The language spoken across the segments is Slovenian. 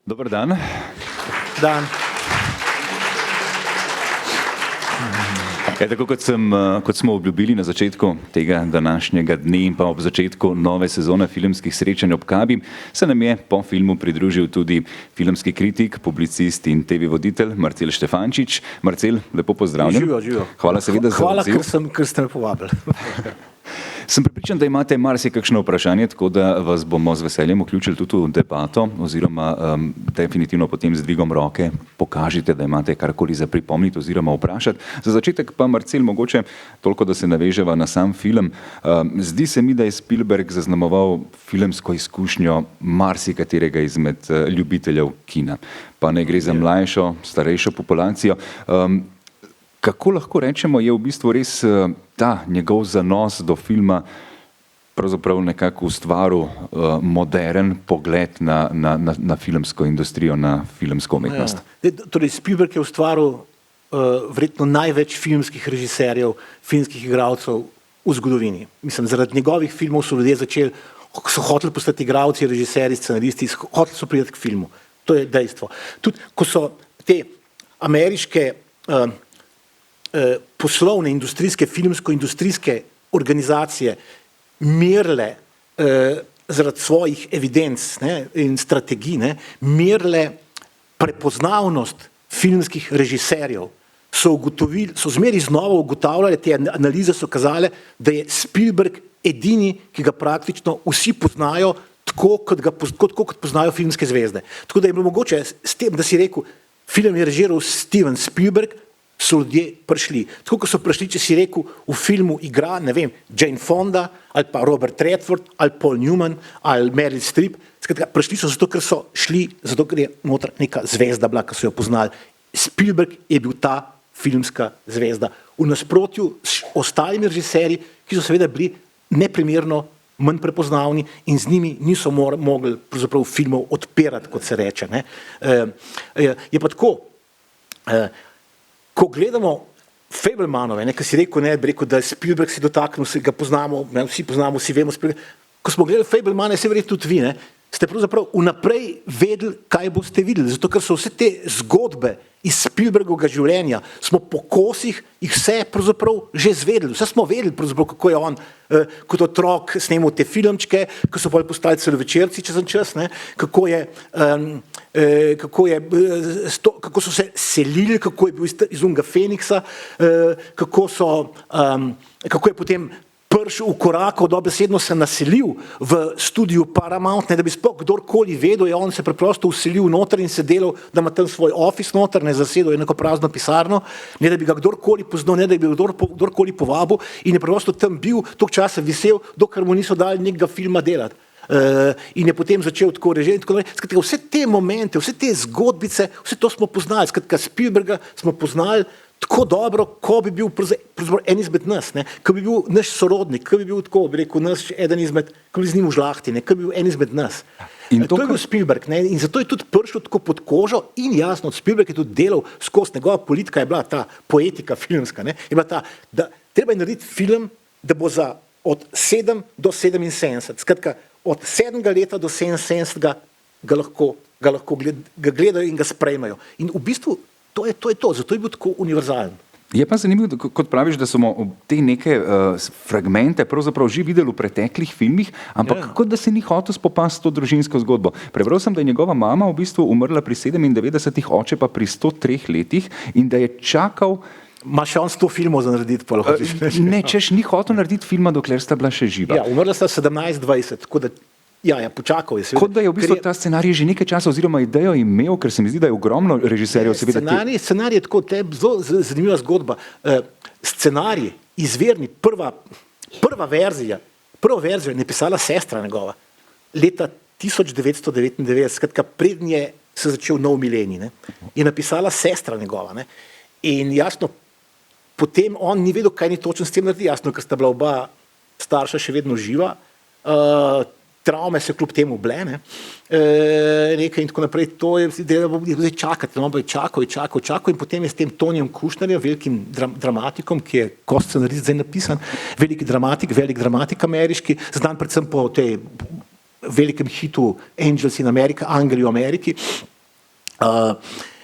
Dober dan. Dan. Tako kot smo obljubili na začetku tega današnjega dne in pa ob začetku nove sezone filmskih srečanj ob kavi, se nam je po filmu pridružil tudi filmski kritik, publicist in TV voditelj Marcel Štefančič. Marcel, lepo pozdravljen. Živijo. Hvala seveda za odziv. Hvala, ker ste me povabili. Sem prepričan, da imate marsikakšno vprašanje, tako da vas bomo z veseljem vključili tudi v debato oziroma definitivno potem z dvigom roke pokažite, da imate karkoli za pripomniti oziroma vprašati. Za začetek pa, Marcel, mogoče toliko, da se naveževa na sam film. Zdi se mi, da je Spielberg zaznamoval filmsko izkušnjo marsikaterega izmed ljubiteljev kina. Pa ne gre za mlajšo, starejšo populacijo. Kako lahko rečemo, je v bistvu res ta njegov zanos do filma pravzaprav nekako ustvaril modern pogled na filmsko industrijo, na filmsko umetnost? Ja. Torej, Spielberg je ustvaril verjetno največ filmskih režiserjev, filmskih igralcev v zgodovini. Mislim, zaradi njegovih filmov so ljudje začeli, so hoteli postati igralci, režiserji, scenaristi, hoteli so priti k filmu. To je dejstvo. Tudi, ko so te ameriške poslovne, industrijske, filmsko-industrijske organizacije merile zaradi svojih evidenc in strategij, merile prepoznavnost filmskih režiserjev, so zmeri znova ugotavljali, te analize so kazale, da je Spielberg edini, ki ga praktično vsi poznajo, tako kot poznajo filmske zvezde. Tako da je bilo mogoče s tem, da si rekel, film je režiral Steven Spielberg, so ljudje prišli. Tako, ko so prišli, če si rekel, v filmu igra, ne vem, Jane Fonda, ali pa Robert Redford, ali Paul Newman, ali Meryl Streep. Skratka, prišli so zato, ker so šli, zato, ker je noter neka zvezda bila, ki so jo poznali. Spielberg je bil ta filmska zvezda. V nasprotju s ostalimi režiserji, ki so seveda bili neprimerno manj prepoznavni in z njimi niso mogli pravzaprav filmov odpirati, kot se reče. Je pa tako, ko gledamo Fabelmanove, ki si rekel, da je Spielberg si dotaknil, ga poznamo, vsi poznamo, vsi vemo Spielberg. Ko smo gledali Fabelmane, se verjetno tudi vi, ste pravzaprav vnaprej vedeli, kaj boste videli, zato ker so vse te zgodbe iz Spielbergovega življenja, smo po kosih jih vse pravzaprav že zvedeli, vse smo vedeli pravzaprav, kako je on kot otrok snemal te filmčke, ko so potem postali celovečerci čez en čas, kako so se selili, kako je bil iz unga Feniksa, kako je potem prišel v korakov, dobesedno se naselil v studiu Paramount, da bi sploh kdorkoli vedel, je on se preprosto uselil noter in se delal, da ima tam svoj office noter, zasedel je neko prazno pisarno, da bi ga kdorkoli poznal, da bi ga kdorkoli povabil in je preprosto tam bil, toliko časa visel, dokler mu niso dali nekega filma delati. In je potem začel tako režirati. Skratka, vse te momente, vse te zgodbice, vse to smo poznali. Skratka, Spielberga smo poznali tako dobro, ko bi bil en izmed nas, ko bi bil naš sorodnik, ko bi bil tako, bi rekel, eden izmed, ko bi z njim v žlahti, ko bi bil en izmed nas. To je bil Spielberg in zato je tudi prišel tako pod kožo in jasno, Spielberg je tudi delal skozi, njegova politika je bila ta poetika filmska, je bila ta, da treba je narediti film, da bo za od 7 do 77, skratka, od 7. leta do 77. ga lahko gledajo in ga sprejmejo. In v bistvu to je to, zato je bil tako univerzalen. Je pa zanimivo, kot praviš, da smo te neke fragmente pravzaprav že videli v preteklih filmih, ampak kot da se ni hotel spopasti s to družinsko zgodbo. Prebral sem, da je njegova mama v bistvu umrla pri 97, oče pa pri 103 letih in da je čakal. Ma še on 100 filmov za narediti, pa lahko reči. Ne, češ ni hotel narediti filma, dokler sta bila še živa. Ja, umrla sta 17-20, tako da počakal je. Kot da je v bistvu ta scenarij že nekaj časa oziroma idejo imel, ker se mi zdi, da je ogromno režiserjev. Scenarij je tako, zelo zanimiva zgodba. Scenarij, izvirni, prva verzija je napisala sestra njegova, leta 1999, skratka prednje se začel nov milenij, je napisala sestra njegova. In jasno, potem on ni vedel, kaj ni točno s tem narediti, jasno, ker sta bila oba starša še vedno živa, travme se kljub temu bile, nekaj in tako naprej, to je zdaj čakati, on bo je čakal in potem je s tem Tonijem Kušnerjem, velikim dramatikom, ki je kot scenarist zdaj napisan, velik dramatik ameriški, znan predvsem po tej velikem hitu Angels in America, Angeli v Ameriki,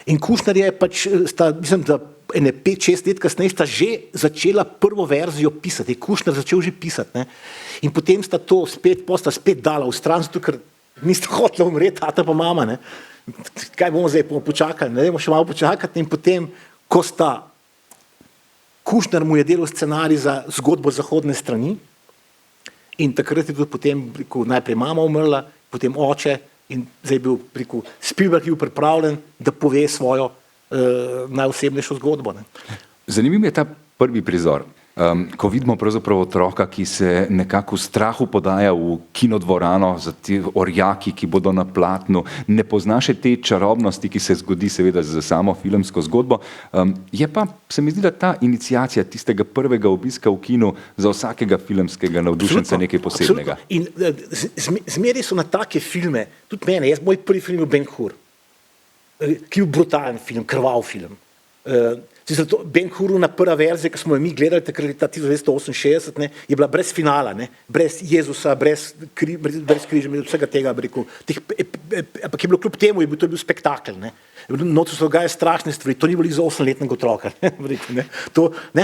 In Kušner je pač, mislim, da ene 5-6 let kasneje sta že začela prvo verzijo pisati. Je Kušner začel že pisati. Ne? In potem sta to spet dala v stran, zato ker nista hotela umreti, tata pa mama. Ne? Kaj bomo zdaj, bomo počakali, ne bomo še malo počakati. In potem, ko sta Kušner mu je delal scenarij za zgodbo zahodne strani in takrat je tudi potem, najprej mama umrla, potem oče in zdaj je bil, Spielberg je bil pripravljen, da pove svojo najosebnejšo zgodbo. Ne. Zanimiv je ta prvi prizor, ko vidimo pravzaprav otroka, ki se nekako v strahu podaja v kinodvorano za te orjaki, ki bodo na platnu, ne pozna še te čarobnosti, ki se zgodi seveda za samo filmsko zgodbo. Je pa, se mi zdi, da ta iniciacija tistega prvega obiska v kinu za vsakega filmskega navdušenca nekaj posebnega. Absolutno. In zmeri so na take filme, tudi mene, moj prvi film je Ben-Hur, ki je brutalen film, krvav film. Ben-Huruna prva verzija, ki smo jo mi gledali takrat leta 1968, ne, je bila brez finala, ne, brez Jezusa, brez križa, vsega tega, ampak je bilo kljub temu, to je bil spektakel. Ne. Noto se dogaja strašne stvari, to ni bilo za 8-letnega otroka. Ne.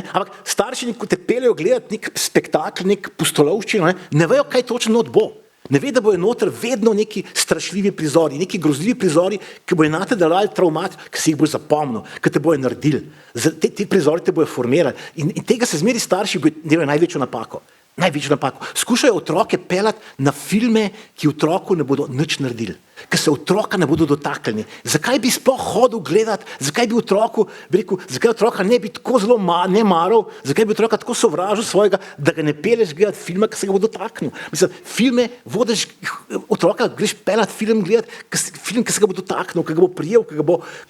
Ampak starši, ko te peljejo gledati nek spektakel, nek pustolovščino, ne vejo, kaj točno not bo. Ne ve, da bojo noter vedno neki strašljivi prizori, neki grozljivi prizori, ki bojo nate delali traumat, ki si jih bojo zapomnil, ki te bojo naredili. Te prizori te bojo formirali. In tega se zmeri starši delajo največjo napako. Skušajo otroke peljati na filme, ki otroku ne bodo nič naredili, ki se otroka ne bodo dotaknili. Zakaj bi sploh hodil gledati, zakaj bi otroku, zakaj otroka ne bi tako zelo ne maral, zakaj bi otroka tako sovražil svojega, da ga ne pelješ gledati filma, ki se ga bo dotaknil. Mislim, filme vodiš, otroka greš peljati film gledati, film, ki se ga bo dotaknil, ki ga bo prijel, ki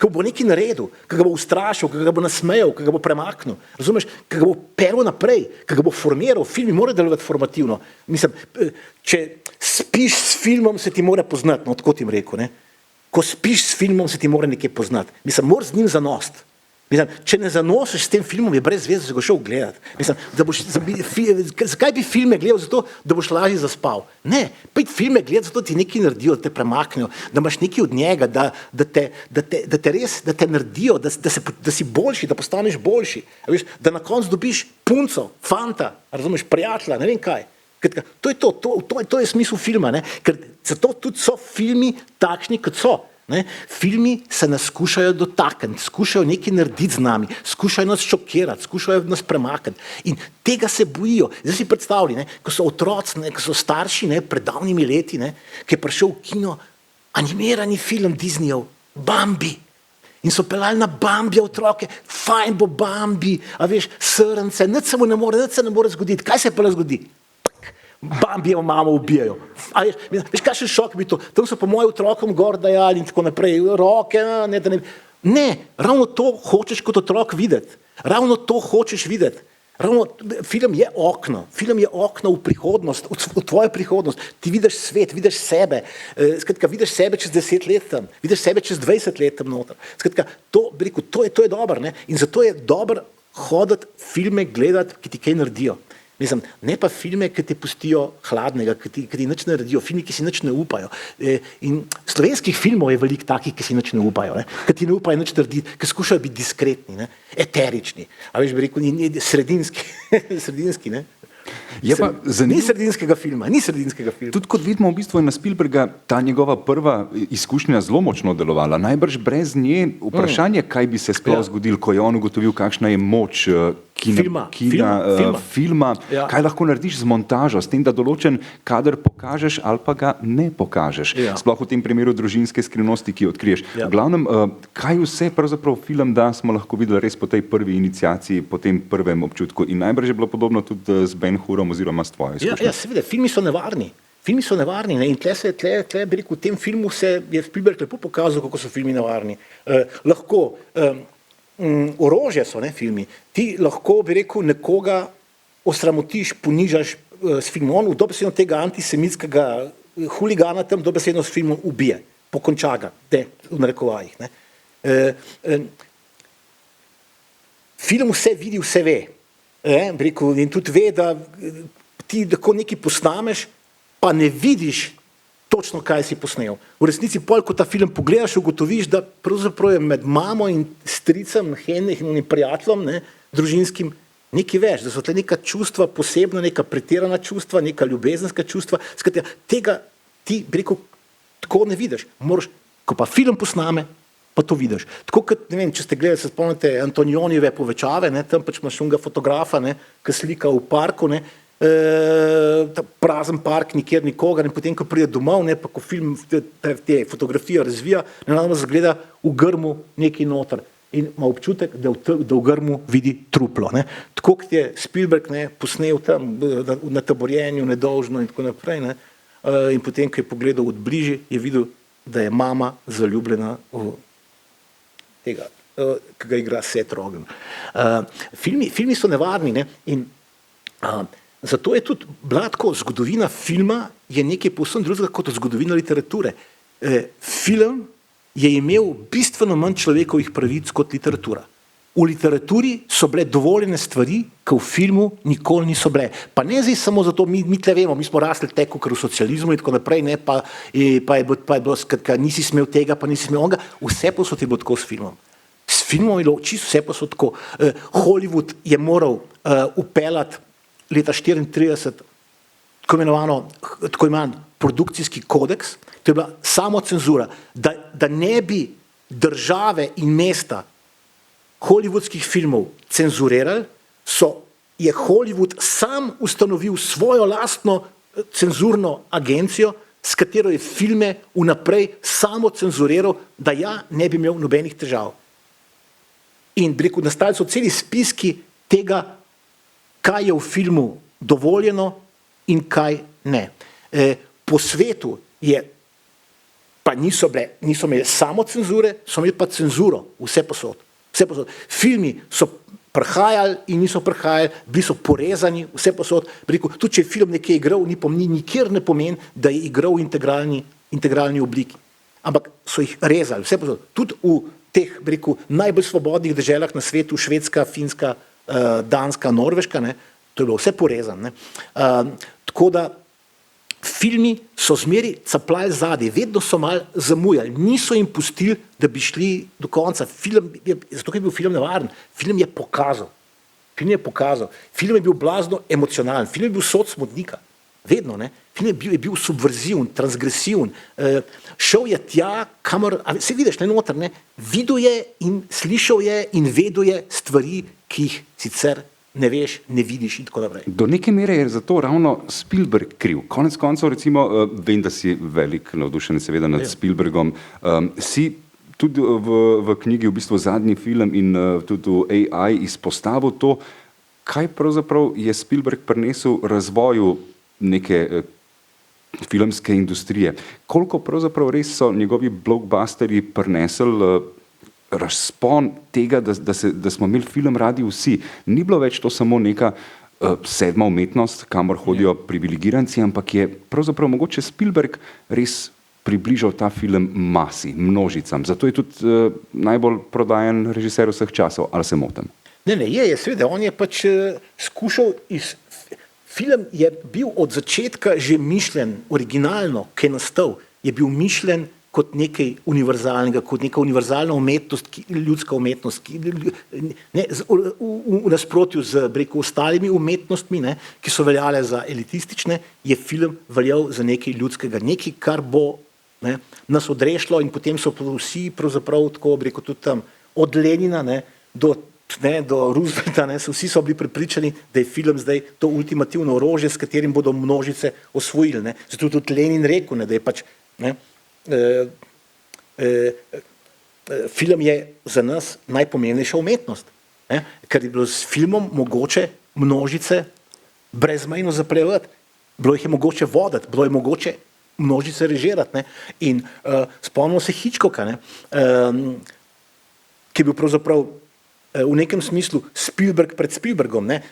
bo nekaj naredil, ki ga bo ustrašil, ki ga bo nasmejal, ki ga bo premaknil. Razumeš, ki ga bo pel naprej, ki ga bo formiral. Filmi morajo delovati formativno. Mislim, če spiš s filmom, se ti mora poznati, no, tako ti rekel, ne. Ko spiš s filmom, se ti mora nekaj poznati. Mislim, moraš z njim zanost. Mislim, če ne zanosiš s tem filmom, je brez veze, da ga šel gledati. Mislim, zakaj bi filme gledal? Zato, da boš lažje zaspal. Ne, pojdi filme gledati, zato ti nekaj naredijo, da te premaknejo, da imaš nekaj od njega, da te naredijo, da si boljši, da postaneš boljši. Da na koncu dobiš punco, fanta, razumeš, prijatelja, ne vem kaj. To je smisel filma, ne? Ker zato tudi so filmi takšni, kot so. Ne? Filmi se nas skušajo dotakniti, skušajo nekaj narediti z nami, skušajo nas šokirati, skušajo nas premakniti in tega se bojijo. Zdaj si predstavljali, ne? Ko so otroci, ne? Ko so starši, ne? Pred davnimi leti, ne? Ki je prišel v kino animirani film Disneyjev, Bambi. In so peljali na Bambija otroke, fajn bo Bambi, a veš, srnce, nič se ne more zgoditi. Kaj se pa zgodi? Bambijevo mamo ubijajo. Veš, kakšen šok bi to? Tam so po mojem otrokom gor dajali in tako naprej, roke, ne, ravno to hočeš kot otrok videti. Ravno to hočeš videti. Film je okno v prihodnost, v tvojo prihodnost. Ti vidiš svet, vidiš sebe. Skratka, vidiš sebe čez 10 let tam, vidiš sebe čez 20 let tam noter. Skratka, to je dobro, ne? In zato je dobro hoditi filme gledati, ki ti kaj naredijo. Mislim, ne pa filme, ki te pustijo hladnega, ki ti nič ne naredijo, filmi, ki si nič ne upajo. In slovenskih filmov je veliko takih, ki si nič ne upajo, ne? Ki ti ne upajo nič narediti, ki skušajo biti diskretni, ne? Eterični, a veš, bi rekel, sredinski, ne? Ni sredinskega filma. Tudi kot vidimo, v bistvu je na Spielberga ta njegova prva izkušnja zelo močno delovala. Najbrž brez nje vprašanje, kaj bi se sploh zgodilo, ko je on ugotovil, kakšna je moč filma, kaj lahko narediš z montažo, s tem, da določen kader pokažeš ali pa ga ne pokažeš. Sploh v tem primeru družinske skrivnosti, ki jo odkriješ. V glavnem, kaj vse pravzaprav film da, smo lahko videli res po tej prvi iniciaciji, po tem prvem občutku. In najbrž je bilo podobno tudi z Ben-Hurom oziroma s tvojo izkušnjo. Ja, seveda, filmi so nevarni. Ne? In bi rekel, v tem filmu je Spielberg lepo pokazal, kako so filmi nevarni. Lahko orožje so, ne, filmi. Ti lahko, bi rekel, nekoga osramotiš, ponižaš s filmom. On dobesedno tega antisemitskega huligana tam dobesedno s filmom ubije. Pokonča ga, v narekovajih. Ne. Film vse vidi, vse ve. Bi rekel, in tudi ve, da ti tako nekaj posnameš, pa ne vidiš točno, kaj si posnel. V resnici, ko ta film pogledaš, ugotoviš, da pravzaprav je med mamo in stricem, in prijateljem, ne, družinskim, nekaj več, da so tle neka čustva, posebno neka pretirana čustva, neka ljubezenska čustva, skratka, tega ti, bi rekel, tako ne vidiš. Moraš, ko pa film posname, pa to vidiš. Tako kot, ne vem, če ste gledali, se spomnite Antonionijeve povečave, ne, tam pač imaš unega fotografa, ne, ki slika v parku, ne, ta prazen park, nikjer nikogar, in potem, ko pride domov, ne, pa ko film te fotografije razvija, nenadoma zgleda v grmu nekaj noter in ima občutek, da v grmu vidi truplo. Ne. Tako kot je Spielberg, ne, posnel tam na Taborjenju, Nedolžno in tako naprej, ne, in potem, ko je pogledal od bližje, je videl, da je mama zaljubljena v tega, ki ga igra Seth Rogen. Filmi so nevarni, ne, in zato je tudi bila tako, zgodovina filma je nekaj povsem drugega kot zgodovina literature. Film je imel bistveno manj človekovih pravic kot literatura. V literaturi so bile dovoljene stvari, ki v filmu nikoli niso bile. Pa ne zdaj samo zato, mi tle vemo, mi smo rasli tako, ker v socializmu in tako naprej, ne, pa je bilo, skratka, nisi smel tega, pa nisi smel onega, vse posod je bilo tako s filmom. S filmom je bilo čisto vse posod tako. Hollywood je moral upeljati leta 1934 tako imenovan produkcijski kodeks, to je bila samo cenzura, da ne bi države in mesta hollywoodskih filmov cenzurirali, je Hollywood sam ustanovil svojo lastno cenzurno agencijo, s katero je filme vnaprej samo cenzuriral, da ja ne bi imel nobenih težav. In bi rekel, nastali so celi spiski tega, kaj je v filmu dovoljeno in kaj ne. Po svetu pa niso imeli samo cenzure, so imeli pa cenzuro, vse posod. Filmi so prihajali in niso prihajali, bili so porezani, vse posod. Tudi če je film nekje igral, nikjer ne pomeni, da je igral v integralni obliki. Ampak so jih rezali, vse posod. Tudi v teh, najbolj svobodnih deželah na svetu, Švedska, Finska, Danska, Norveška, ne, to je bilo vse porezano. Tako da filmi so zmeri capljali zadaj, vedno so malo zamujali, niso jim pustili, da bi šli do konca. Zato je bil film nevaren, film je pokazal. Film je bil blazno emocionalen, film je bil sod smodnika, vedno, ne. Film je bil subverziven, transgresiven, šel je tja, kamor, se vidiš, ne noter, ne, videl je in slišal je in vedel je stvari, ki jih sicer ne veš, ne vidiš in tako naprej. Do neke mere je zato ravno Spielberg kriv. Konec koncev, recimo, vem, da si velik navdušen seveda nad Spielbergom, si tudi v knjigi v bistvu zadnji film in tudi v AI izpostavil to, kaj pravzaprav je Spielberg prinesel razvoju neke filmske industrije. Koliko pravzaprav res so njegovi blockbusteri prinesli razpon tega, da smo imeli film radi vsi. Ni bilo več to samo neka sedma umetnost, kamor hodijo privilegiranci, ampak je pravzaprav mogoče Spielberg res približal ta film masi, množicam. Zato je tudi najbolj prodajen režiser vseh časov, ali se motim? Ne, seveda, on je pač skušal film je bil od začetka že mišljen, originalno, ki je nastal, je bil mišljen kot nekaj univerzalnega, kot neka univerzalna umetnost, ljudska umetnost, v nasprotju z ostalimi umetnostmi, ne, ki so veljale za elitistične, je film veljal za nekaj ljudskega, nekaj, kar bo, ne, nas odrešilo in potem so vsi pravzaprav tako, tudi tam, od Lenina, ne, do Roosevelta, ne, vsi so bili prepričani, da je film zdaj to ultimativno orožje, s katerim bodo množice osvojili. Ne. Zato tudi Lenin rekel, ne, da je pač, ne, film je za nas najpomembnejša umetnost, ne, ker je bilo s filmom mogoče množice brezmejno zaplevati, bilo jih je mogoče voditi, bilo je mogoče množice režirati. Ne. In spomnimo se Hitchcocka, ne, ki je bil pravzaprav v nekem smislu Spielberg pred Spielbergom. Ne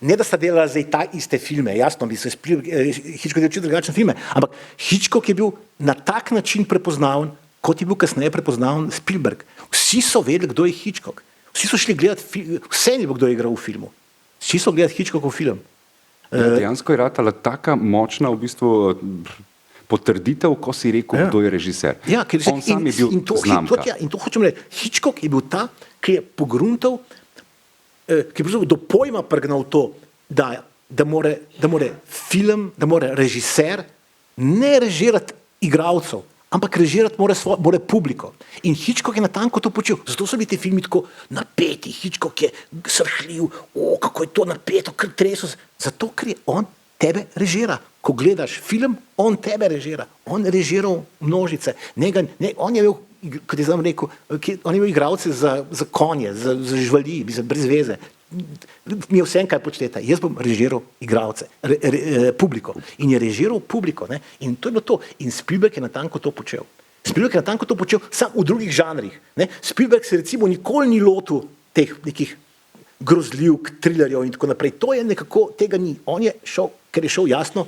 da sta delala zdaj ta iste filme, jasno, Hitchcock je čisto drugačne filme, ampak Hitchcock je bil na tak način prepoznaven, kot je bil kasneje prepoznaven Spielberg. Vsi so vedeli, kdo je Hitchcock. Vsi so šli gledati, vse ni bilo, kdo je igral v filmu. Vsi so gledati Hitchcockov film. Dejansko je ratala taka močna v bistvu potrditev, ko si rekel, kdo je režiser. Ja, ker on sam je bil znamka. In to hočem reči. Hitchcock je bil ta, ki je pogruntal, ki je do pojma pregnal to, da more film, da more režiser ne režirati igralcev, ampak režirati more publiko. In Hitchcock je natanko to počel. Zato so bili ti filmi tako napeti. Hitchcock je srhljiv, kako je to napeto, kar treso. Zato, ker je on tebe režira. Ko gledaš film, on tebe režira. On je režiral množice. On je imel, kot je znam rekel, on je imel igralce za konje, za živali, brez veze. Mi vsem, kaj počnete. Jaz bom režiral igralce, publiko. In je režiral publiko. Ne? In to je bilo to. In Spielberg je natanko to počel. Spielberg je natanko to počel sam v drugih žanrih. Ne? Spielberg se recimo nikoli ni lotil teh nekih grozljivk, trilerjev in tako naprej. To je nekako, tega ni. On je šel, ker je šel jasno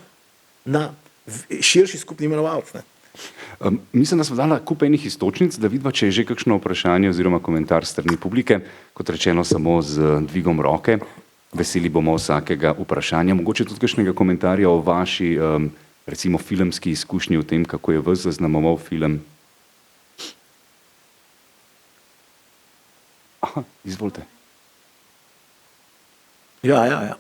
na širši skupni imenovalec. Mislim, da smo dala kup enih istočnic, da vidva, če je že kakšno vprašanje oziroma komentar strani publike, kot rečeno samo z dvigom roke. Veseli bomo vsakega vprašanja, mogoče tudi kakšnega komentarja o vaši, recimo, filmski izkušnji v tem, kako je vas zaznamoval film. Aha, izvolite. Ja.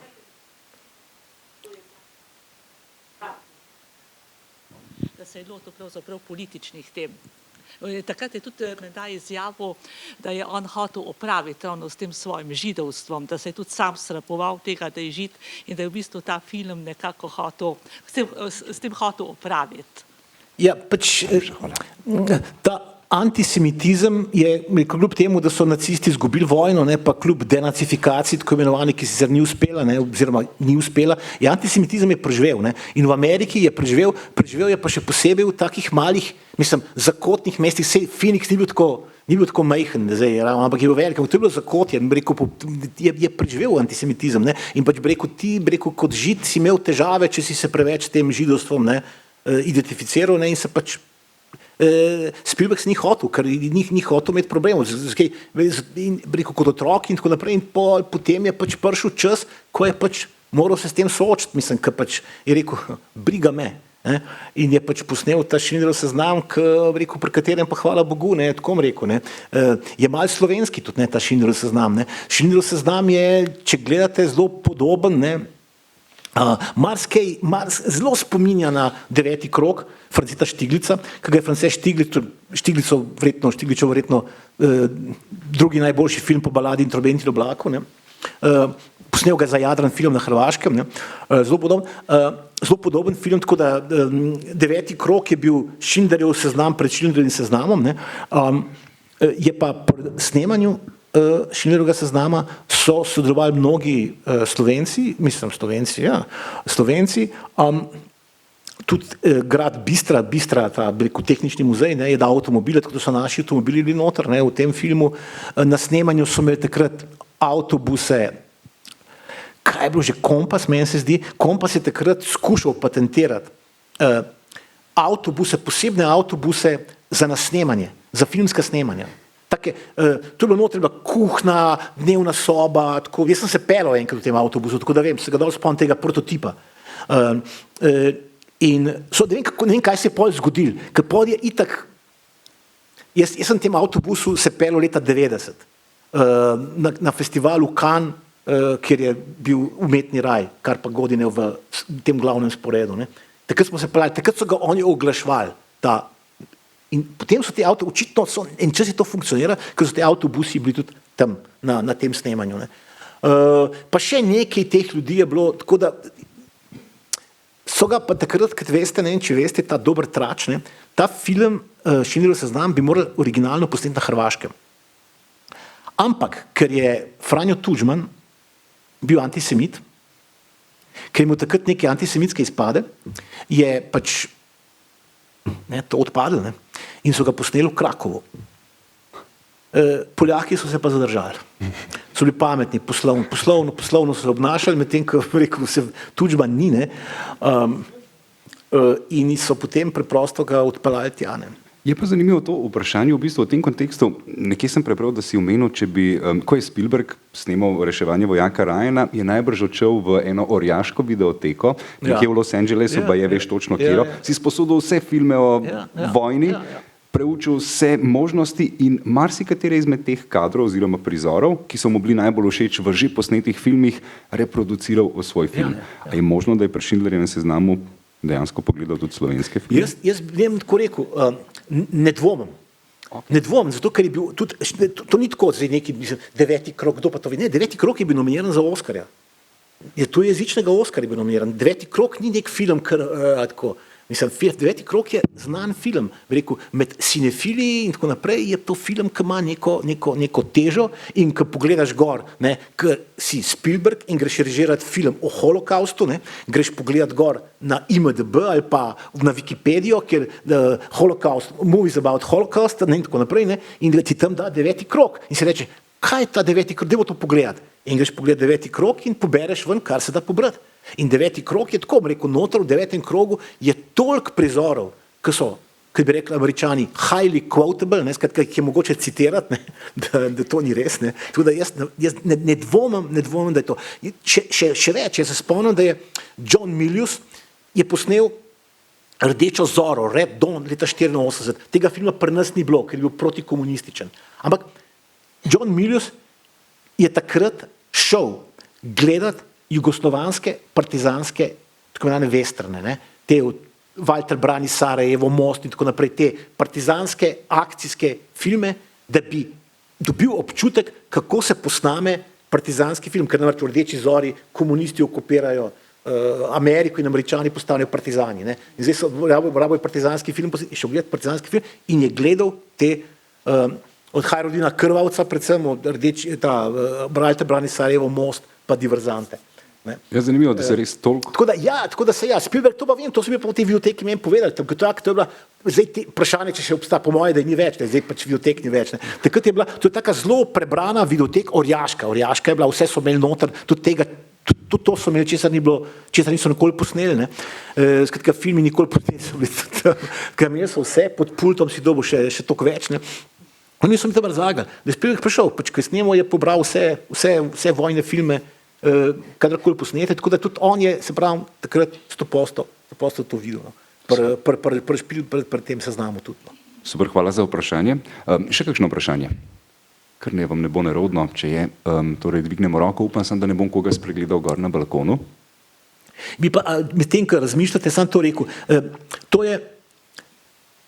Da se je lotil pravzaprav političnih tem. Takrat je tudi menda izjavil, da je on hotel opraviti ravno s tem svojim židovstvom, da se je tudi sam sramoval tega, da je žid in da je v bistvu ta film nekako hotel, s tem hotel opraviti. Ja, pač ta antisemitizem je, kljub temu, da so nacisti izgubili vojno, ne, pa kljub denacifikaciji, tako imenovani, ki sicer ni uspela, ne, oziroma ni uspela, je antisemitizem je preživel. Ne, in v Ameriki je preživel je pa še posebej v takih malih, zakotnih mestih, sej Phoenix ni bil tako majhen, ampak je bil velik, to je bilo zakotje, je preživel antisemitizem. Ne, in pač kot žid si imel težave, če si se preveč s tem židovstvom identificiral, ne, in se pač Spielberg se ni hotel, ker ni hotel imeti problemov. Kot otrok in tako naprej. In potem je pač prišel čas, ko je pač moral se s tem soočiti. Ker pač je rekel, briga me. In je pač posnel ta Schindlerov seznam, pri katerem pa hvala Bogu, tako bom rekel. Je malo slovenski tudi ta Schindlerov seznam. Schindlerov seznam je, če gledate, zelo podoben, zelo spominja na Deveti krog Franceta Štiglica, ki ga je France Štigličev verjetno drugi najboljši film po baladi in trobenti v oblaku. Posnel ga za Jadran film na Hrvaškem. Zelo podoben film, tako da Deveti krog je bil Schindlerjev seznam pred Schindlerjevim seznamom. Je pa pri snemanju Schindlerjevega seznama so sodelovali mnogi Slovenci, tudi grad Bistra, ta tehnični muzej, je dal avtomobile, tako da so naši avtomobili bili noter v tem filmu. Na snemanju so imeli takrat avtobuse, kaj je bilo že, Kompas, meni se zdi, Kompas je takrat skušal patentirati posebne avtobuse za nasnemanje, za filmska snemanja. To je bilo noter, kuhna, dnevna soba, tako, jaz sem se pelal enkrat v tem avtobusu, tako da vem, se ga dol spomnim tega prototipa. In ne vem, kaj se je potem zgodilo, ker potem je itak, jaz sem v tem avtobusu se pelal leta 90, na festivalu Cannes, kjer je bil umetni raj, kar pa godine v tem glavnem sporedu. Takrat smo se pelali, takrat so ga oni oglaševali, in potem so te očitno en čas je to funkcionira, ker so te avtobusi bili tudi tam na tem snemanju. Pa še nekaj teh ljudi je bilo, tako da so ga pa takrat, kot veste, ne vem, če veste, ta dober trač, ta film Schindlerjev seznam bi morali originalno posneti na Hrvaškem. Ampak, ker je Franjo Tudžman bil antisemit, ker je imel takrat neke antisemitske izpade, je pač to odpadlo, in so ga posneli v Krakovu. Poljaki so se pa zadržali. So bili pametni, poslovno so se obnašali, medtem ko se Tudžman ni, in so potem preprosto ga odpeljali tja. Je pa zanimivo to vprašanje v bistvu v tem kontekstu. Nekje sem prebral, da si omenil, če bi, ko je Spielberg snemal Reševanje vojaka Ryana, je najbrž odšel v eno orjaško videoteko, nekje v Los Angelesu, pa je veš točno kjero, si sposodil vse filme o vojni, preučil vse možnosti in marsikatere izmed teh kadrov oziroma prizorov, ki so mu bili najbolj všeč v že posnetih filmih, reproduciral v svoj film. A je možno, da je pri Schindlerjevem seznamu dejansko pogledal tudi slovenske filme? Jaz bi tako rekel, ne dvomim. Ne dvomim, zato ker je bil tudi, to ni tako, zdaj neki Deveti krog, kdo pa to ve, ne, Deveti krog je bil nominiran za Oskarja. Je tujezičnega Oskarja bil nominiran. Deveti krog ni nek film, kar tako. Mislim, Deveti krog je znan film, bi rekel, med cinefili in tako naprej je to film, ki ima neko težo in ko pogledaš gor, ne, ker si Spielberg in greš režirati film o holokaustu, ne, greš pogledati gor na IMDb ali pa na Wikipedijo, kjer Holocaust, movies about Holocaust, ne, in tako naprej, ne, in ti tam da Deveti krog in si reče, kaj je ta Deveti krog, dajmo to pogledati. In greš pogledati Deveti krog in pobereš ven, kar se da pobrati. In Deveti krog je tako, bi rekel, noter v Devetem krogu je toliko prizorov, ki so, ki bi rekli Američani, highly quotable, ne, skratka, ki je mogoče citirati, ne, da to ni res. Ne. Tako da jaz ne dvomim, da je to. Še več, jaz se spomnim, da je John Milius je posnel Rdečo zoro, Red Dawn leta 1984. Tega filma pri nas ni bilo, ker je bil protikomunističen. Ampak John Milius je takrat šel gledati jugoslovanske, partizanske, tako imenovane vestrne, ne, te Walter brani Sarajevo, Most in tako naprej, te partizanske akcijske filme, da bi dobil občutek, kako se posname partizanski film, ker namreč v Rdeči zori komunisti okupirajo Ameriko in Američani postanejo partizani. Ne. In zdaj so rabo je partizanski film, je šel gledati partizanski film in je gledal te od Hajrodina Krvavca, predvsem od Walter brani Sarajevo, Most pa Diverzante. Ja, zanimivo, da se res toliko... Tako da se Spielberg, to pa vem, to so mi pa v tej videoteki meni povedali, to je bila, zdaj te vprašanje, če še obstaja, po moje, da ni več, zdaj pač videotek ni več. Ne. Takrat je bila, to je taka zelo prebrana videotek orjaška je bila, vse so imeli noter, tudi to so imeli, česar niso nikoli posneli, ne. Skratka, filmi nikoli posneli so bili, ker imeli so vse, pod pultom si dobil še toliko več, ne. Oni so mi tam razlagali, da je Spielberg prišel, pač ko je snemal, je pobral vse vojne filme, kadarkoli posnete, tako da tudi on je, se pravi, takrat 100% to videl, no. Pri tem seznamu tudi. No. Super, hvala za vprašanje. Še kakšno vprašanje? Ker vam ne bo nerodno, če je, torej dvignemo roko, upam sem, da ne bom koga spregledal gor na balkonu. Bi pa, med tem, ko razmišljate, sem to rekel, to je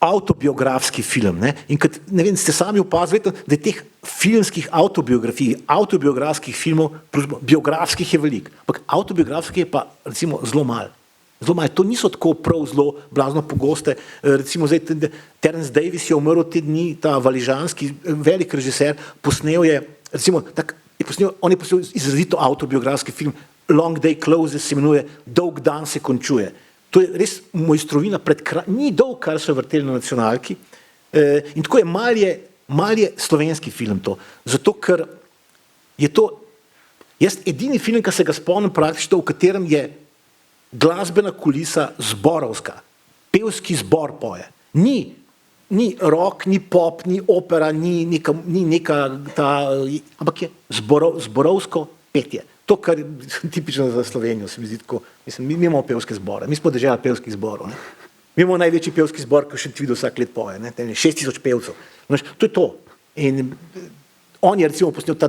avtobiografski film, ne? In kot, ne vem, ste sami opazili, da je teh filmskih avtobiografskih filmov, biografskih je veliko, ampak avtobiografskih je pa recimo zelo malo. Zelo malo, to niso tako prav zelo blazno pogoste, recimo zdaj Terence Davis je umrl te dni, ta valižanski velik režiser, posnel je, recimo, on je posnel izrazito avtobiografski film, Long Day Closes se imenuje, Dolg dan se končuje. To je res mojstrovina ni dolg, kar so vrteli na nacionalki, in tako je mal je slovenski film to, zato ker je to, jaz edini film, ki se ga spomnim praktično, v katerem je glasbena kulisa zborovska, pevski zbor poje, ni rock, ni pop, ni opera, ni neka ampak je zborovsko petje. To, kar je tipično za Slovenijo, se mi zdi tako, mislim, mi imamo pevske zbore, mi smo država pevskih zborov, ne. Mi imamo največji pevski zbor, ki še Tvido vsak let poje, ne, 6000 pevcev. To je to. In on je recimo posnel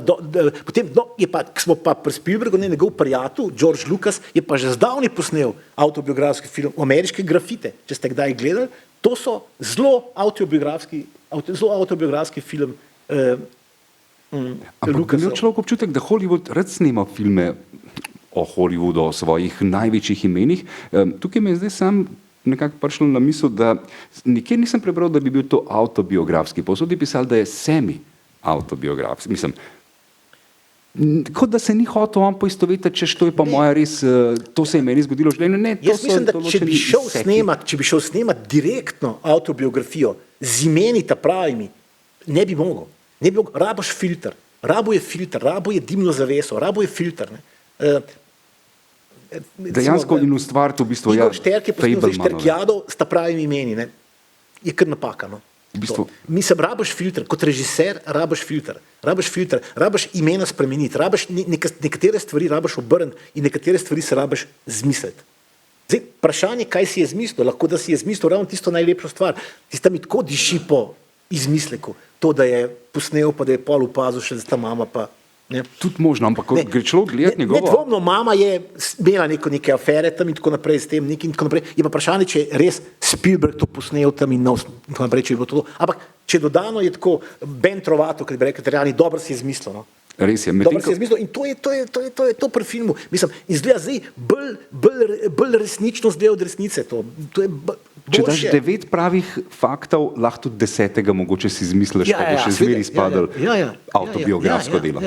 potem, je pa, smo pa pri Spielbergu, njegov prijatelj, George Lucas, je pa že zdavnaj posnel avtobiografski film, Ameriške grafite, če ste kdaj gledali, to so zelo avtobiografski film Ampak imel človek občutek, da Hollywood rad snema filme o Hollywoodu, o svojih največjih imenih. Tukaj me je zdaj sam nekako prišlo na misel, da nikjer nisem prebral, da bi bil to avtobiografski. Povsod je pisal, da je semi-avtobiografski. Mislim, kot da se ni hotel on poistovetiti, češ to je pa moja res, to se je meni zgodilo v življenju. Ne, jaz mislim, da če bi šel snemati direktno avtobiografijo z imeni ta pravimi, ne bi mogel. Raboš filter, rabo je dimno zaveso, rabo je filter. Dejansko in ustvariti v bistvu, Igor Šterk je posnel Šterkjado s ta pravimi imeni, ne. Je kar napaka, no. V bistvu, Mislim, rabiš filter, kot režiser rabiš filter, rabiš imena spremeniti, rabiš nekatere stvari rabiš obrniti in nekatere stvari se rabiš zmisliti. Zdaj, vprašanje, kaj si je zmislil, lahko da si je zmislil ravno tisto najlepšo stvar, tista mi tako diši po izmisleku, to, da je posnel, pa da je pol opazil še za ta mama pa. Ne. tudi možno, ampak ko gre človek gledati njegovo... Nedvomno, mama je imela neke afere tam in tako naprej s tem, in tako naprej. Je pa vprašanje, če je res Spielberg to posnel tam in tako naprej, če je bilo to. Ampak, če dodano je tako Ben Trovato, ki bi rekel, Italijani, dobro si je zmislil, no. Res je, Dobro si je zmislil in to je to pri filmu. Mislim, izgleda zdaj bolj resnično zdaj od resnice to. To je Če daš boljše. 9 pravih faktov, lahko tudi 10. mogoče si izmisliš, pa bo še zmeri spadal avtobiografsko delo.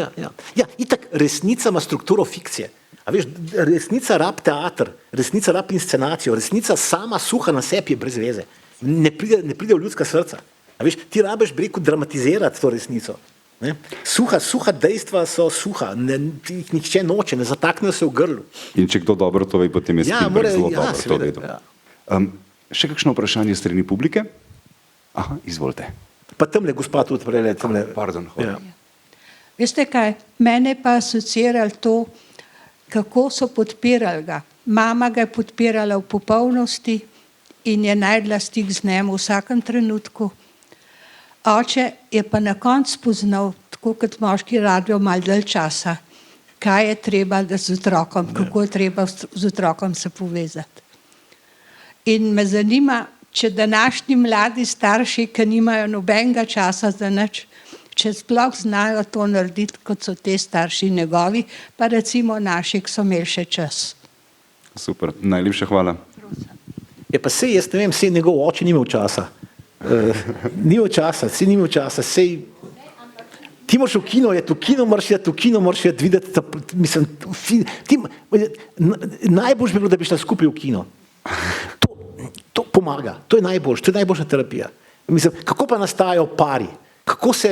Ja, itak resnica ima strukturo fikcije. A veš, resnica rab teater, resnica rab inscenacijo, resnica sama suha na sebi je brez veze. Ne pride v ljudska srca. A veš, ti rabiš, bi rekel, dramatizirati to resnico. Ne? Suha dejstva so suha, jih nihče noče, ne zataknejo se v grlu. In če kdo dobro to ve, potem je Spielberg zelo dobro to vedel. Ja. Še kakšno vprašanje strani publike? Aha, izvolite. Pa tamle gospa tudi prele, tamle. Pardon, hvala. Ja. Veste kaj, mene pa asociiralo to, kako so podpirali ga. Mama ga je podpirala v popolnosti in je najdla stik z njim v vsakem trenutku. Oče je pa na koncu spoznal, tako kot moški rabijo malo dalj časa, kaj je treba z otrokom, kako je treba z otrokom se povezati. In me zanima, če današnji mladi starši, ki nimajo nobenega časa za nič, če sploh znajo to narediti, kot so te starši njegovi, pa recimo naši, ki so imeli še čas. Super, najlepša hvala. Je pa sej, jaz ne vem, sej njegov oče ni imel časa. Ni imel časa, sej ti moraš v kino, v kino moraš videti, mislim, najboljš bi bilo, da bi šla skupaj v kino. To pomaga, to je najboljša terapija. Mislim, kako pa nastajajo pari, kako se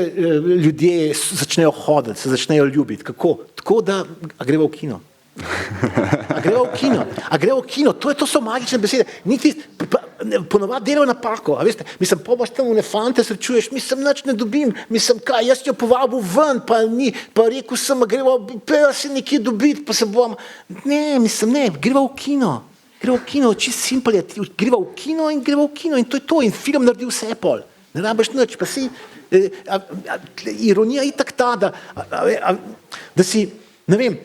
ljudje začnejo hoditi, se začnejo ljubiti, kako? Tako da, a greva v kino. A greva v kino, to so magične besede. Ponovadi delajo napako, a veste, mislim, pa boš tam v fante srečuješ, mislim, nič ne dobim, mislim, kaj, jaz jo povabil ven, pa ni, pa rekel sem, a greva, pa se nekje dobiti, pa se bom, ne, greva v kino. Greva v kino, čist simpel je, greva v kino in to je to in film naredi vse pol. Ne rabiš nič, pa si, ironija je itak ta, da si, ne vem,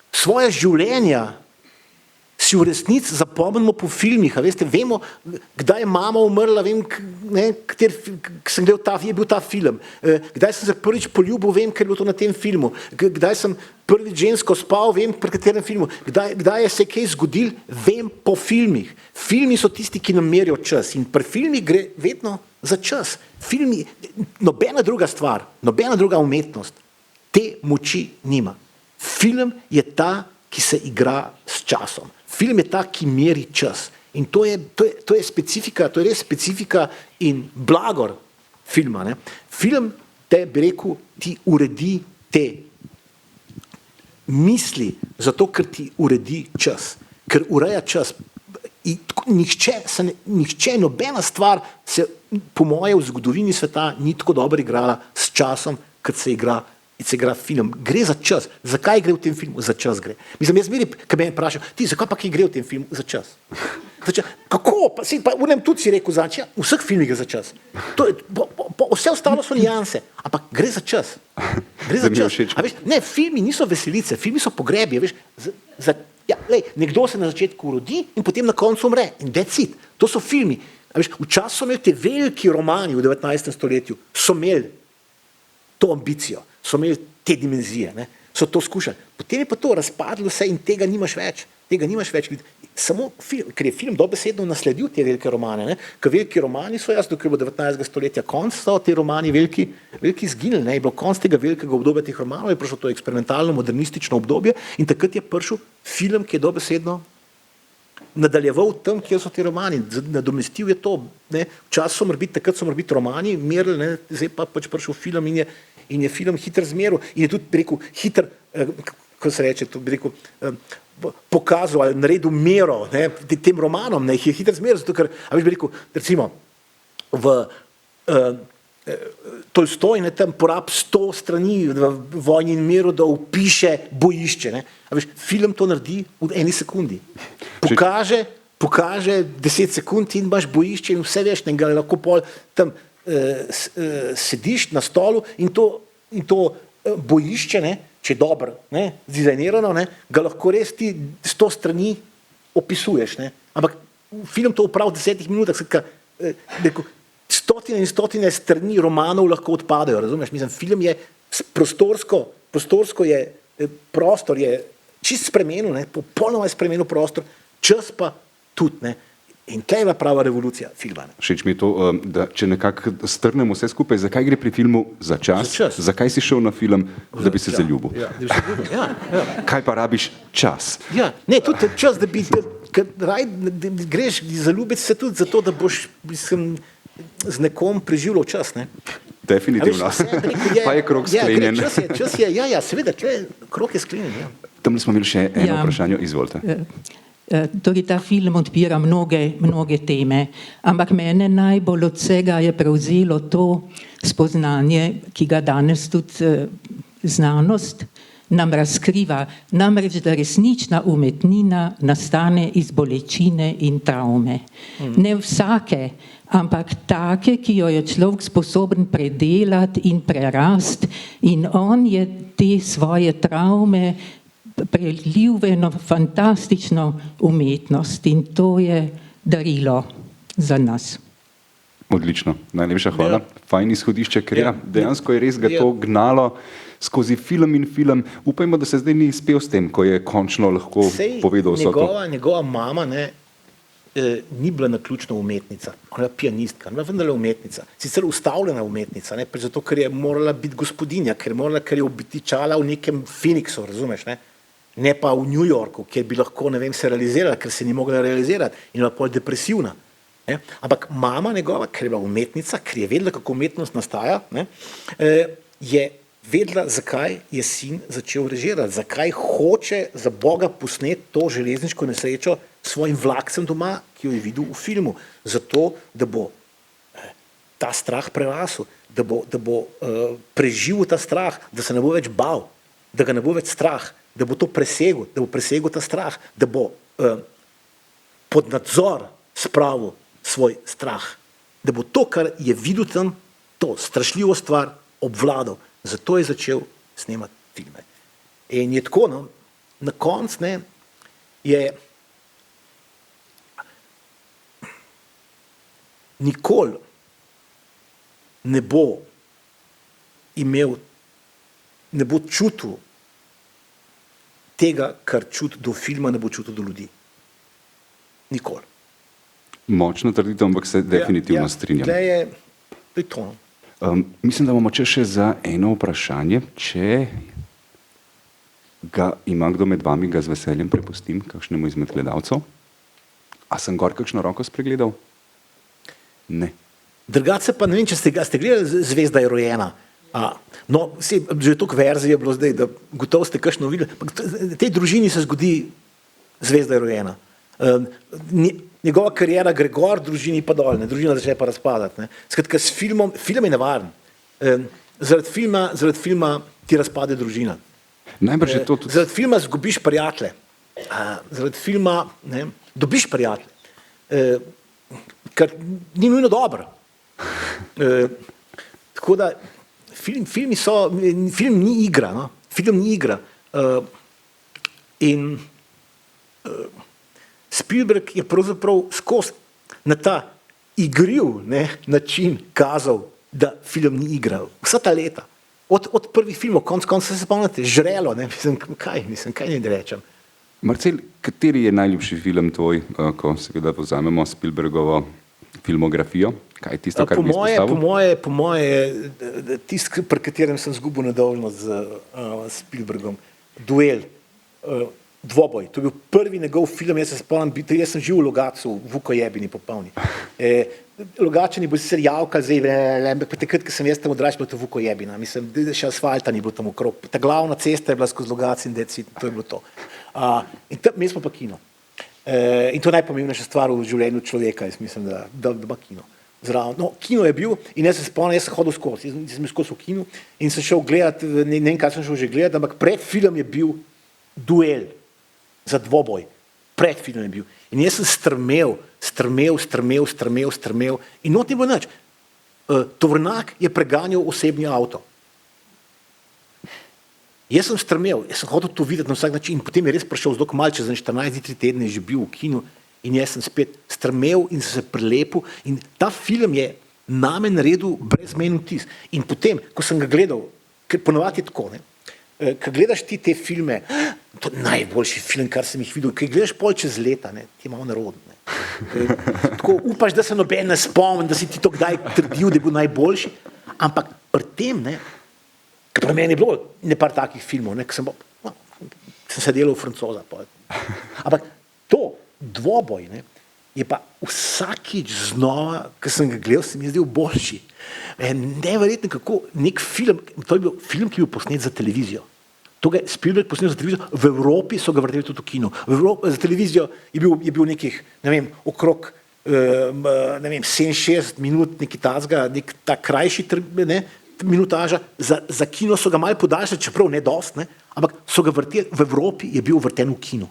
svoje življenja si v resnici zapomnimo po filmih, a veste, vemo, kdaj je mama umrla, vem, sem gledal je bil ta film, kdaj sem se prvič poljubil, vem, ker je bilo to na tem filmu, kdaj sem prvič žensko spal, vem, pri katerem filmu, kdaj je se kaj zgodil, vem po filmih. Filmi so tisti, ki nam merijo čas in pri filmih gre vedno za čas. Filmi, nobena druga stvar, nobena druga umetnost te moči nima. Film je ta, ki se igra s časom. Film je ta, ki meri čas. In to je specifika, to je res specifika in blagor filma. Ne? Film te, bi rekel, ti uredi te misli, zato ker ti uredi čas. Ker ureja čas. Nihče, nobena stvar se, po moje, v zgodovini sveta ni tako dobro igrala s časom, kot se igra film. Gre za čas. Zakaj gre v tem filmu? Za čas gre. Mislim, jaz zmeri, ko me je vprašal, zakaj pa ki gre v tem filmu? Za čas. Kako? Pa unem tudi si rekel, v vseh filmih gre za čas. Vse ostalo so nijanse, ampak gre za čas. Gre za čas. A veš, ne, filmi niso veselice, filmi so pogrebi. Veš, nekdo se na začetku rodi in potem na koncu umre. In that's it. To so filmi. A veš, včasih so imeli te veliki romani v 19. stoletju, so imeli to ambicijo, so imeli te dimenzije, ne? So to skušali. Potem je pa to razpadlo se in tega nimaš več. Samo film, ker je film dobesedno nasledil te velike romane. Ne? Ker veliki romani so jasno, ker bo 19. stoletja konc, so te romani veliki izginili. Ne? Je bilo konc tega velikega obdobja teh romanov, je prišlo to eksperimentalno, modernistično obdobje in takrat je prišel film, ki je dobesedno nadaljeval tam, kjer so ti romani. Nadomestil je to. Ne? Takrat so morbiti romani, merili, ne? Zdaj pa pač prišel film in je film hiter zmeril in je tudi rekel, hiter, ko se reče, to bi rekel, pokazal ali naredil mero, ne, tem romanom, ne, jih je hiter zmeril, zato ker, a veš bi rekel, recimo, Tolstoj tam porabi 100 strani v Vojni in miru, da opiše bojišče. Ne? A veš, film to naredi v eni sekundi. Pokaže 10 sekund in imaš bojišče in vse veš, ne ga lahko pol tam sediš na stolu in to bojišče, ne, če je dobro, ne, dizajnirano, ne, ga lahko res ti 100 strani opisuješ. Ne? Ampak film to opravi v 10 minutah, stotine in stotine strani romanov lahko odpadejo, razumeš? Mislim, film je prostorsko je, prostor je čist spremenil, ne? Popolnoma je spremenil prostor, čas pa tudi, ne? In tle je bila prava revolucija filma. Všeč mi je to, da če nekako strnemo vse skupaj, zakaj gre pri filmu za čas? Zakaj si šel na film, da bi se zaljubil? Ja. Kaj pa rabiš čas? Ja, ne, tudi čas, da greš zaljubiti se tudi zato, da boš z nekom preživljal čas, ne? Definitivno. Pa je krog sklenjen. Čas je, seveda, krog je sklenjen, ja. Tam smo imeli še eno vprašanje, izvolite. Torej, ta film odpira mnoge teme, ampak mene najbolj od vsega je prevzelo to spoznanje, ki ga danes tudi znanost nam razkriva, namreč da resnična umetnina nastane iz bolečine in travme. Ne vsake, ampak take, ki jo je človek sposoben predelati in prerasti, in on je te svoje travme prelil v eno fantastično umetnost in to je darilo za nas. Odlično, najlepša hvala. Fajn izhodišče, ker dejansko je res ga to gnalo skozi film in film. Upajmo, da se zdaj ni izpel s tem, ko je končno lahko povedal vse to. Njegova mama, ne, ni bila naključno umetnica, ona je pianistka, ona je vendarle umetnica, sicer ustavljena umetnica, ne, zato ker je morala biti gospodinja, ker je obtičala v nekem Phoenixu, razumeš, ne pa v New Yorku, kjer bi lahko, ne vem, se realizirala, ker se ni mogla realizirati in je bila pol depresivna. Ne. Ampak mama njegova, ker je bila umetnica, ker je vedela, kako umetnost nastaja, ne, je vedela, zakaj je sin začel režirati, zakaj hoče za Boga posneti to železniško nesrečo svojim vlakcem doma, ki jo je videl v filmu. Zato, da bo ta strah prerasel, da bo preživel ta strah, da se ne bo več bal, da ga ne bo več strah, da bo to presegel, da bo presegel ta strah, da bo pod nadzor spravil svoj strah, da bo to, kar je videl tam, to strašljivo stvar obvladal. Zato je začel snemati filme. In je tako, no, na koncu, ne, je nikoli ne bo imel, ne bo čutil tega, kar čuti do filma, ne bo čutil do ljudi. Nikoli. Močno trditev, ampak se definitivno strinjam. To je to. Mislim, da bomo čas še za eno vprašanje. Če ga ima kdo med vami, ga z veseljem prepustim kakšnemu izmed gledalcev. A sem gor kakšno roko spregledal? Ne. Drugače pa ne vem, če ste gledali Zvezda je rojena. No, že toliko verzij je bilo zdaj, da gotovo ste kakšno videli. Tej družini se zgodi Zvezda je rojena. Njegova karijera gre gor, družini pa dol, družina začne pa razpadati. Skratka, s filmom, film je nevaren. Zaradi filma ti razpade družina. Najbrž je to tudi... Zaradi filma zgubiš prijatelje. Zaradi filma dobiš prijatelje. Kar ni nujno dobro. Tako da film ni igra. No? Film ni igra. In Spielberg je pravzaprav skozi na ta igriv način kazal, da film ni igral. Vsa ta leta. Od prvih filmov, konc se spomnite, Žrelo, kaj ne rečem. Marcel, kateri je najljubši film tvoj, ko seveda povzamemo Spielbergovo filmografijo? Kaj je tisto, kar bi izpostavil? Po moje je tisto, pri katerem sem zgubil nedolžnost z Spielbergom. Duel. Dvoboj. To je bil prvi njegov film, jaz se spomnim, jaz sem živel v Logatcu, v Vukojebini popolni. Logačani bo sicer javkali zdaj, pa takrat, ko sem jaz tam odraščal, bilo to Vukojebina. Mislim, še asfalta ni bilo tam okrog. Ta glavna cesta je bila skozi Logac in to je bilo to. In tam, mi smo pa kino. In to je najpomembnejša stvar v življenju človeka, jaz mislim, da ima kino. zraven. No, kino je bil in jaz se spomnim, jaz sem hodil skozi, jaz sem skozi v kinu in sem šel gledati, ne vem, kaj sem šel že gledati, ampak predfilm je bil Duel za dvoboj. Predfilm je bil. In jaz sem strmel in not ni bilo nič. Tovornjak je preganjal osebni avto. Jaz sem strmel, jaz sem hotel to videti na vsak način in potem je res prišel zelo malo, čez 14 dni, 3 tedne že bil v kinu in jaz sem spet strmel in se prelepil in ta film je name naredil brezmejen vtis. In potem, ko sem ga gledal, ker ponovadi je tako, ne, ko gledaš ti te filme, to je najboljši film, kar sem jih videl, ko gledaš pol čez leta, ne, ti je malo nerodno. Tako upaš, da se noben ne spomni, da si ti to kdaj trdil, da je bil najboljši, ampak pri tem, ne, ker pri meni je bilo nepar takih filmov, ne, sem se delal v Francoza. Ampak to, dvoboj, ne, je pa vsakič znova, ko sem ga gledal, se mi je zdel boljši. Neverjetno kako nek film, to je bil film, ki je bil posnet za televizijo. To ga je Spielberg posnel za televizijo, v Evropi so ga vrteli tudi v kinu. Za televizijo je bil nekih, ne vem, okrog, ne vem, 67 minut, neki tazga, nek ta krajši, ne, minutaža, za kino so ga malo podaljšali, čeprav ne dost, ne, ampak so ga vrteli, v Evropi je bil vrten v kinu.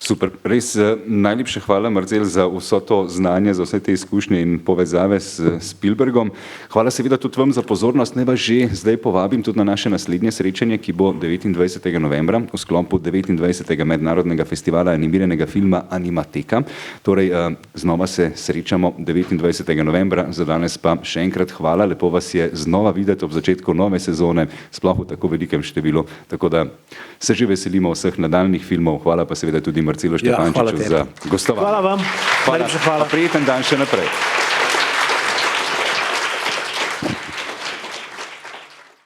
Super, res najlepša hvala, Marcel, za vso to znanje, za vse te izkušnje in povezave s Spielbergom. Hvala seveda tudi vam za pozornost. Naj vas že zdaj povabim tudi na naše naslednje srečanje, ki bo 29. novembra v sklopu 29. mednarodnega festivala animiranega filma Animateka. Torej, znova se srečamo 29. novembra, za danes pa še enkrat hvala, lepo vas je znova videti ob začetku nove sezone, sploh v tako velikem številu, tako da se že veselimo vseh nadaljnih filmov. Hvala pa seveda tudi Marcelu Štefančiču za gostovanje. Hvala vam. Hvala. Prijeten dan še naprej.